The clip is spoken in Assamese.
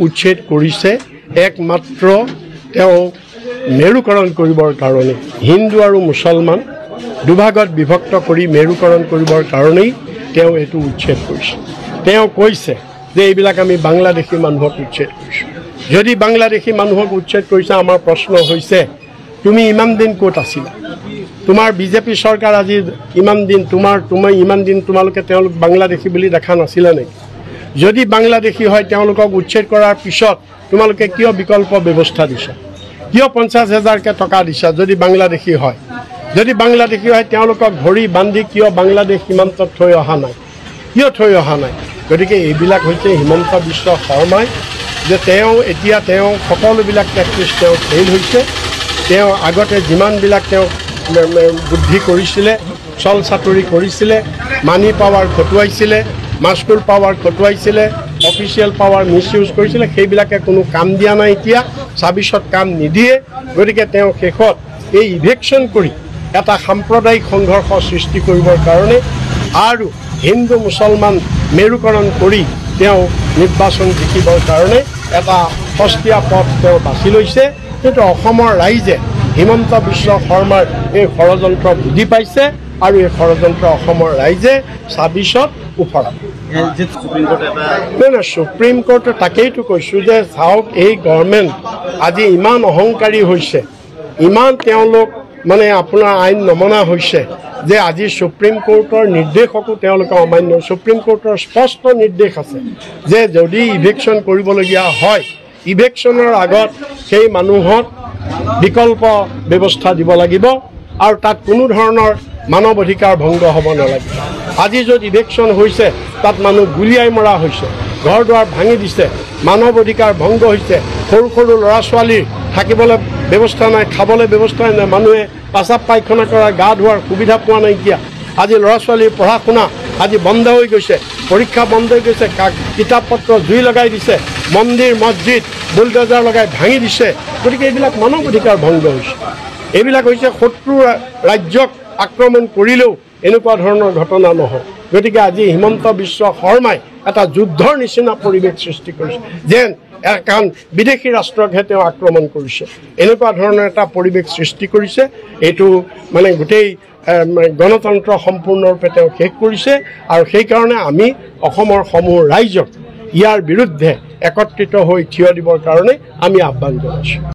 উচ্ছেদ কৰিছে একমাত্ৰ তেওঁ মেৰুকৰণ কৰিবৰ কাৰণে হিন্দু আৰু মুছলমান দুভাগত বিভক্ত কৰি মেৰুকৰণ কৰিবৰ কাৰণেই তেওঁ এইটো উচ্ছেদ কৰিছে। তেওঁ কৈছে যে এইবিলাক আমি বাংলাদেশী মানুহক উচ্ছেদ কৰিছোঁ। যদি বাংলাদেশী মানুহক উচ্ছেদ কৰিছে, আমাৰ প্ৰশ্ন হৈছে তুমি ইমান দিন ক'ত আছিলা? তোমাৰ বিজেপি চৰকাৰ আজি ইমান দিন ইমান দিন তোমালোকে তেওঁলোক বাংলাদেশী বুলি দেখা নাছিলা নেকি? যদি বাংলাদেশী হয় তেওঁলোকক উচ্ছেদ কৰাৰ পিছত তোমালোকে কিয় বিকল্প ব্যৱস্থা দিছা? কিয় 50,000কে টকা দিছা? যদি বাংলাদেশী হয়, যদি বাংলাদেশী হয় তেওঁলোকক ধৰি বান্ধি কিয় বাংলাদেশ সীমান্তত থৈ অহা নাই? কিয় থৈ অহা নাই? গতিকে এইবিলাক হৈছে হিমন্ত বিশ্ব শৰ্মাই যে এতিয়া সকলোবিলাক প্ৰেক্টিছ ফেইল হৈছে। তেওঁ আগতে যিমানবিলাক বুদ্ধি কৰিছিলে, চল চাতুৰি কৰিছিলে, মানি পাৱাৰ খটুৱাইছিলে, মাস্কুল পাৱাৰ খটুৱাইছিলে, অফিচিয়েল পাৱাৰ মিছ ইউজ কৰিছিলে, সেইবিলাকে কোনো কাম দিয়া নাই। এতিয়া 26ত কাম নিদিয়ে। গতিকে তেওঁ শেষত এই ইভেকশ্যন কৰি এটা সাম্প্ৰদায়িক সংঘৰ্ষ সৃষ্টি কৰিবৰ কাৰণে আৰু হিন্দু মুছলমান মেৰুকৰণ কৰি তেওঁ নিৰ্বাচন জিকিবৰ কাৰণে এটা সস্তীয়া পথ তেওঁ বাছি লৈছে। কিন্তু অসমৰ ৰাইজে হিমন্ত বিশ্ব শৰ্মাৰ এই ষড়যন্ত্ৰ বুজি পাইছে আৰু এই ষড়যন্ত্ৰ অসমৰ ৰাইজে 26ত উফৰাব। সুপ্ৰিম কোৰ্টে তাকেইতো কৈছোঁ যে চাওক, এই গভৰ্ণমেণ্ট আজি ইমান অহংকাৰী হৈছে, ইমান তেওঁলোক আপোনাৰ আইন নমনা হৈছে যে আজি সুপ্ৰিম কোৰ্টৰ নিৰ্দেশকো তেওঁলোকে অমান্য। সুপ্ৰিম কোৰ্টৰ স্পষ্ট নিৰ্দেশ আছে যে যদি ইভেকশ্যন কৰিবলগীয়া হয়, ইভেকশ্যনৰ আগত সেই মানুহক বিকল্প ব্যৱস্থা দিব লাগিব আৰু তাত কোনো ধৰণৰ মানৱ অধিকাৰ ভংগ হ'ব নালাগিব। আজি য'ত ইভেকশ্যন হৈছে তাত মানুহ গুলিয়াই মৰা হৈছে, ঘৰ দুৱাৰ ভাঙি দিছে, মানৱ অধিকাৰ ভংগ হৈছে, সৰু সৰু ল'ৰা ছোৱালীৰ থাকিবলৈ ব্যৱস্থা নাই, খাবলৈ ব্যৱস্থা নাই, মানুহে পেচাব পায়খানা কৰা, গা ধোৱাৰ সুবিধা পোৱা নাইকিয়া। আজি ল'ৰা ছোৱালীৰ পঢ়া শুনা আজি বন্ধ হৈ গৈছে, পৰীক্ষা বন্ধ হৈ গৈছে, কিতাপ পত্ৰ জুই লগাই দিছে, মন্দিৰ মছজিদ বুলডোজাৰ লগাই ভাঙি দিছে। গতিকে এইবিলাক মানৱ অধিকাৰ ভংগ হৈছে। এইবিলাক হৈছে শত্ৰু ৰাজ্যক আক্ৰমণ কৰিলেও এনেকুৱা ধৰণৰ ঘটনা নহয়। গতিকে আজি হিমন্ত বিশ্ব শৰ্মাই এটা যুদ্ধৰ নিচিনা পৰিৱেশ সৃষ্টি কৰিছে, যেন এখন বিদেশী ৰাষ্ট্ৰকহে তেওঁ আক্ৰমণ কৰিছে। এনেকুৱা ধৰণৰ এটা পৰিৱেশ সৃষ্টি কৰিছে। এইটো গোটেই গণতন্ত্ৰ সম্পূৰ্ণৰূপে তেওঁ শেষ কৰিছে। আৰু সেইকাৰণে আমি অসমৰ সমূহ ৰাইজক ইয়াৰ বিৰুদ্ধে একত্ৰিত হৈ থিয় দিবৰ কাৰণে আমি আহ্বান জনাইছোঁ।